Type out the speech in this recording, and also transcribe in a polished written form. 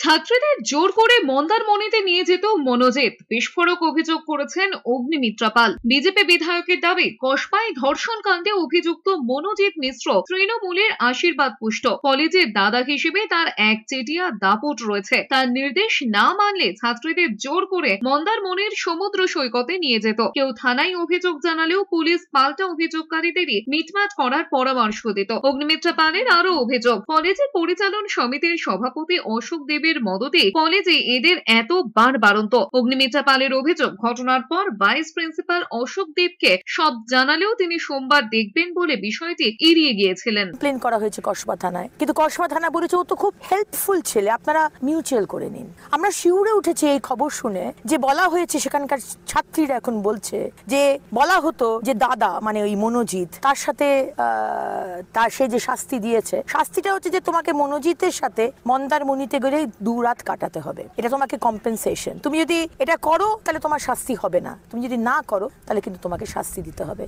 ছাত্রীদের জোর করে মন্দারমণিতে নিয়ে যেত মনোজিৎ, বিস্ফোরক অভিযোগ করেছেন অগ্নিমিত্রা পাল। বিজেপি বিধায়কের দাবি, কসবায় ধর্ষণ কাণ্ডে অভিযুক্ত মনোজিৎ মিশ্র তৃণমূলের আশীর্বাদ পুষ্ট। কলেজের দাদা হিসেবে তার একচেটিয়া দাপট রয়েছে। তার নির্দেশ না মানলে ছাত্রীদের জোর করে মন্দারমণির সমুদ্র সৈকতে নিয়ে যেত। কেউ থানায় অভিযোগ জানালেও পুলিশ পাল্টা অভিযোগকারীদেরই মিটমাট করার পরামর্শ দিত। অগ্নিমিত্রা পালের আরো অভিযোগ, কলেজের পরিচালন সমিতির সভাপতি অশোক দেবের মদতে কলেজে এদের এত বাড়ন্ত। অগ্নিমিত্রা পালের অভিযোগ, ঘটনার পর ভাইস প্রিন্সিপাল অশোক দেবকে সব জানালেও তিনি সোমবার দেখবেন বলে বিষয়টি এড়িয়ে গিয়েছিলেন। প্লেন করা হয়েছে কসবা থানায়, কিন্তু কসবা থানা বলেছে ও তো খুব হেল্পফুল ছেলে, আপনারা মিউচুয়াল করে নিন। আমরা শিউরে উঠেছি এই খবর শুনে, যে বলা হয়েছে সেখানকার ছাত্রীরা এখন বলছে যে বলা হতো যে দাদা মানে ওই মনোজিৎ তার সাথে তার সে যে শাস্তি দিয়েছে, শাস্তিটা হচ্ছে যে তোমাকে মনোজিতের সাথে মন্দারমণিতে গেলে 2 রাত কাটাতে হবে, এটা তোমাকে কম্পেনসেশন। তুমি যদি এটা করো তাহলে তোমার শাস্তি হবে না, তুমি যদি না করো তাহলে কিন্তু তোমাকে শাস্তি দিতে হবে।